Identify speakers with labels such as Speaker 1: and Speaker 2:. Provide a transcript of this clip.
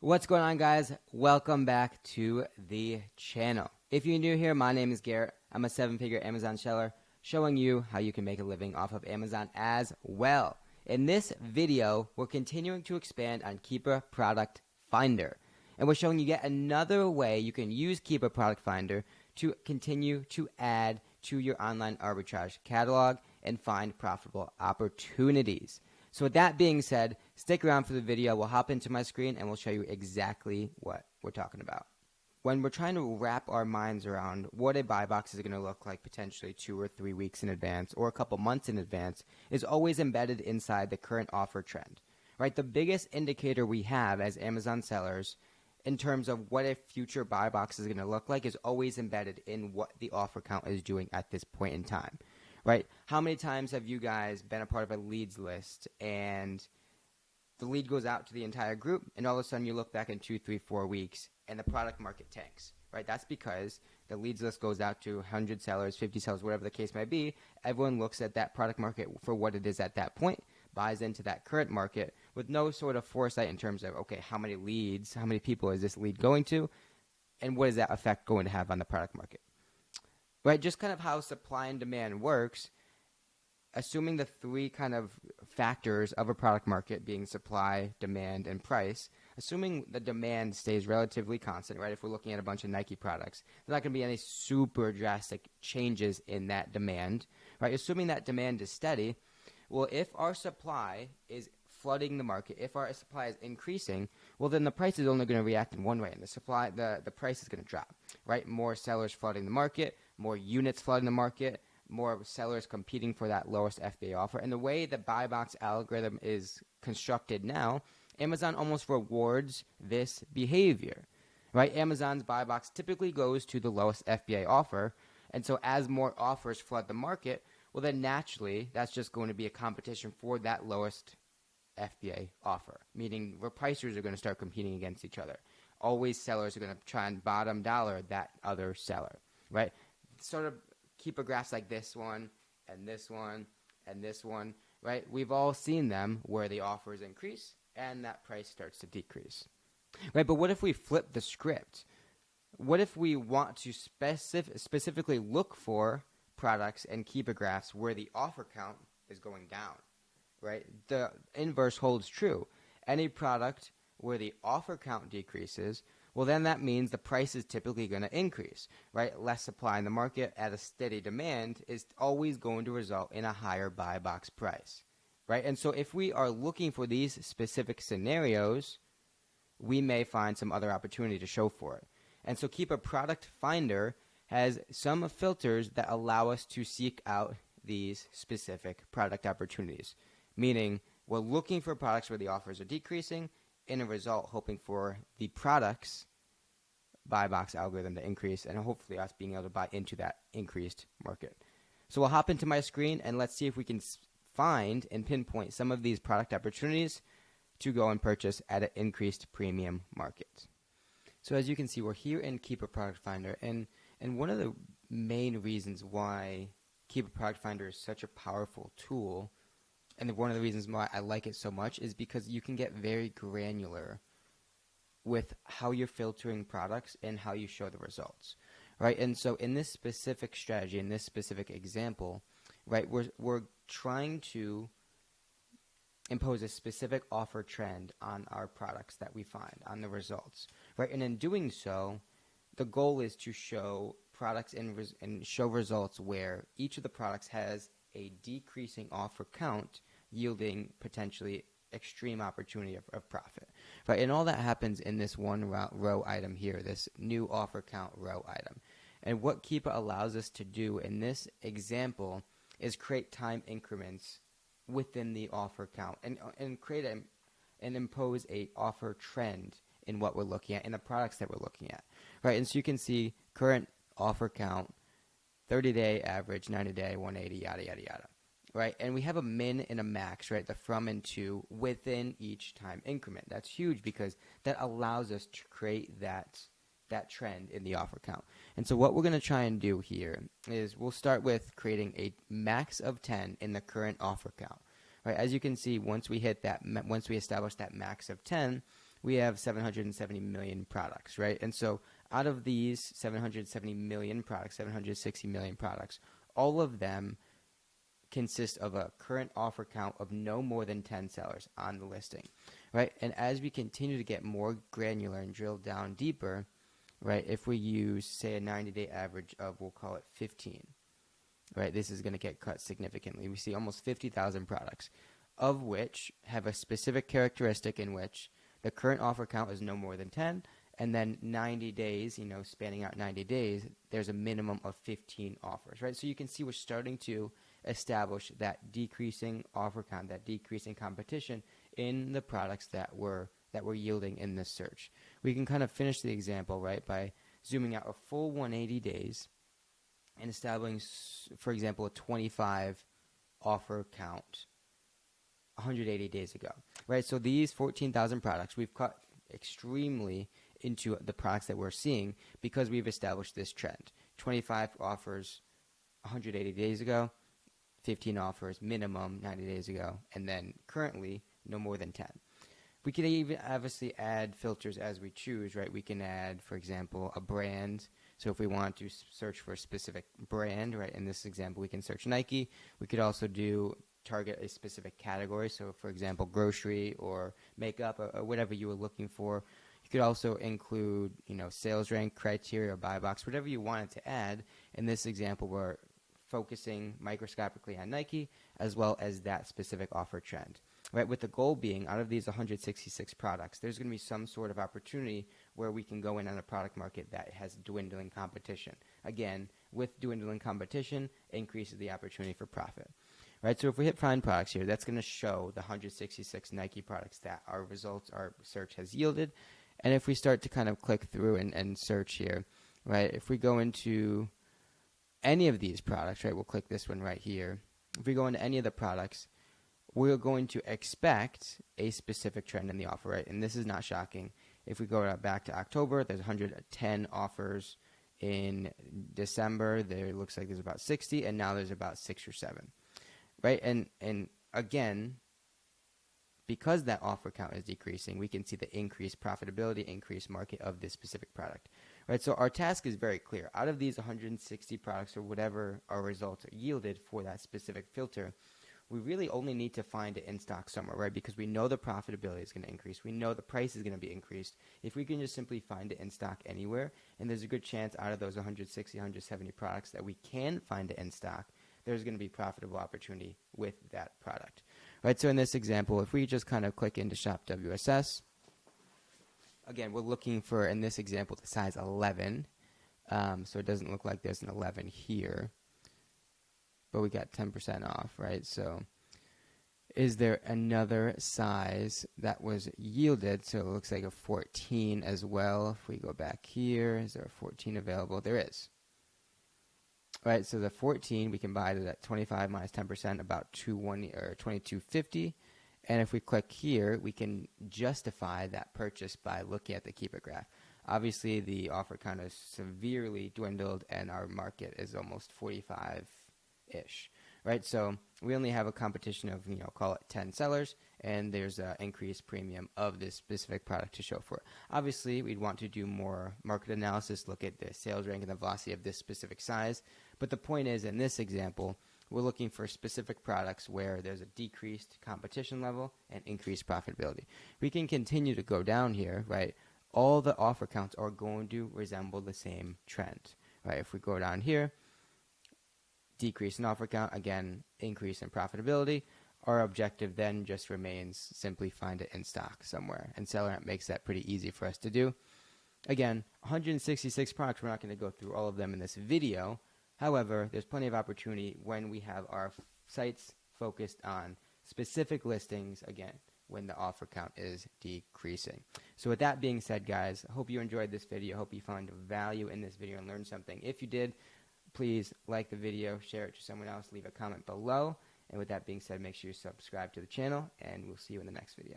Speaker 1: What's going on, guys? Welcome back to the channel. If you're new here, my name is Garrett. I'm a 7-figure Amazon seller showing you how you can make a living off of Amazon as well. In this video, we're continuing to expand on Keepa Product Finder. And we're showing you yet another way you can use Keepa Product Finder to continue to add to your online arbitrage catalog and find profitable opportunities. So with that being said, stick around for the video. We'll hop into my screen and we'll show you exactly what we're talking about. When we're trying to wrap our minds around what a buy box is going to look like potentially 2 or 3 weeks in advance or a couple months in advance is always embedded inside the current offer trend, right? The biggest indicator we have as Amazon sellers in terms of what a future buy box is going to look like is always embedded in what the offer count is doing at this point in time. Right? How many times have you guys been a part of a leads list and the lead goes out to the entire group and all of a sudden you look back in 2, 3, 4 weeks and the product market tanks, right? That's because the leads list goes out to 100 sellers, 50 sellers, whatever the case may be. Everyone looks at that product market for what it is at that point, buys into that current market with no sort of foresight in terms of, okay, how many leads, how many people is this lead going to, and what is that effect going to have on the product market? Right, just kind of how supply and demand works, assuming the 3 kind of factors of a product market being supply, demand, and price, assuming the demand stays relatively constant, right? If we're looking at a bunch of Nike products, there's not going to be any super drastic changes in that demand, right? Assuming that demand is steady, well, if our supply is flooding the market, if our supply is increasing, well, then the price is only going to react in one way, and the price is going to drop, right? More sellers flooding the market, more units flooding the market, more sellers competing for that lowest FBA offer. And the way the buy box algorithm is constructed now, Amazon almost rewards this behavior, right? Amazon's buy box typically goes to the lowest FBA offer, and so as more offers flood the market, well, then naturally that's just going to be a competition for that lowest FBA offer, meaning repricers are going to start competing against each other. Always sellers are going to try and bottom dollar that other seller, right? Sort of keep a graphs like this one and this one and this one, right? We've all seen them where the offers increase and that price starts to decrease, right? But what if we flip the script? What if we want to specifically look for products and Keepa graphs where the offer count is going down, right? The inverse holds true. Any product where the offer count decreases, well, then that means the price is typically going to increase, right? Less supply in the market at a steady demand is always going to result in a higher buy box price, right? And so if we are looking for these specific scenarios, we may find some other opportunity to show for it. And so Keepa Product Finder has some filters that allow us to seek out these specific product opportunities, meaning we're looking for products where the offers are decreasing, in a result, hoping for the product's buy box algorithm to increase and hopefully us being able to buy into that increased market. So we'll hop into my screen and let's see if we can find and pinpoint some of these product opportunities to go and purchase at an increased premium market. So as you can see, we're here in Keepa Product Finder, and one of the main reasons why Keepa Product Finder is such a powerful tool, and one of the reasons why I like it so much, is because you can get very granular with how you're filtering products and how you show the results, right? And so in this specific strategy, in this specific example, right, we're trying to impose a specific offer trend on our products that we find, on the results, right? And in doing so, the goal is to show products and show results where each of the products has a decreasing offer count, yielding potentially extreme opportunity of profit, right? And all that happens in this one row item here, this new offer count row item. And what Keepa allows us to do in this example is create time increments within the offer count and create and impose a offer trend in what we're looking at, in the products that we're looking at, right? And so you can see current offer count, 30-day average, 90-day, 180, yada, yada, yada, right? And we have a min and a max, right? The from and to within each time increment. That's huge because that allows us to create that trend in the offer count. And so what we're going to try and do here is we'll start with creating a max of 10 in the current offer count, right? As you can see, once we establish that max of 10, we have 770 million products, right? And so out of these 770 million products, 760 million products, all of them consist of a current offer count of no more than 10 sellers on the listing, right? And as we continue to get more granular and drill down deeper, right, if we use, say, a 90-day average of, we'll call it 15, right, this is going to get cut significantly. We see almost 50,000 products, of which have a specific characteristic in which the current offer count is no more than 10, and then 90 days, spanning out 90 days, there's a minimum of 15 offers, right? So you can see we're starting to establish that decreasing offer count, that decreasing competition in the products that we're yielding in this search. We can kind of finish the example, right, by zooming out a full 180 days and establishing, for example, a 25 offer count 180 days ago, right? So these 14,000 products, we've cut extremely into the products that we're seeing because we've established this trend. 25 offers 180 days ago, 15 offers minimum 90 days ago, and then currently no more than 10. We can even obviously add filters as we choose, right? We can add, for example, a brand. So if we want to search for a specific brand, right, in this example, we can search Nike. We could also target a specific category. So, for example, grocery or makeup or whatever you were looking for. You could also include, sales rank, criteria, or buy box, whatever you wanted to add. In this example, we're focusing microscopically on Nike as well as that specific offer trend, right? With the goal being, out of these 166 products, there's going to be some sort of opportunity where we can go in on a product market that has dwindling competition. Again, with dwindling competition, increases the opportunity for profit, right? So if we hit find products here, that's going to show the 166 Nike products that our search has yielded. And if we start to kind of click through and search here, right, if we go into any of these products, right, we'll click this one right here. If we go into any of the products, we're going to expect a specific trend in the offer, right? And this is not shocking. If we go back to October, there's 110 offers. In December, there looks like there's about 60, and now there's about 6 or 7, right? And again, because that offer count is decreasing, we can see the increased profitability, increased market of this specific product, right? So our task is very clear. Out of these 160 products or whatever our results are yielded for that specific filter, we really only need to find it in stock somewhere, right? Because we know the profitability is going to increase. We know the price is going to be increased. If we can just simply find it in stock anywhere, and there's a good chance out of those 160, 170 products that we can find it in stock, there's going to be profitable opportunity with that product, right? So in this example, if we just kind of click into Shop WSS, again, we're looking for, in this example, the size 11. So it doesn't look like there's an 11 here, but we got 10% off, right? So is there another size that was yielded? So it looks like a 14 as well. If we go back here, is there a 14 available? There is. Right, so the 14 we can buy it at 25 minus 10%, about 22.50. And if we click here, we can justify that purchase by looking at the Keepa graph. Obviously, the offer kind of severely dwindled, and our market is almost 45-ish. Right, so we only have a competition of, call it 10 sellers, and there's an increased premium of this specific product to show for it. Obviously, we'd want to do more market analysis, look at the sales rank and the velocity of this specific size. But the point is, in this example, we're looking for specific products where there's a decreased competition level and increased profitability. We can continue to go down here, right? All the offer counts are going to resemble the same trend, right? If we go down here, decrease in offer count, again, increase in profitability. Our objective then just remains simply find it in stock somewhere. And SellerAmp makes that pretty easy for us to do. Again, 166 products, we're not going to go through all of them in this video. However, there's plenty of opportunity when we have our sites focused on specific listings, again, when the offer count is decreasing. So with that being said, guys, I hope you enjoyed this video. I hope you found value in this video and learned something. If you did, please like the video, share it to someone else, leave a comment below. And with that being said, make sure you subscribe to the channel, and we'll see you in the next video.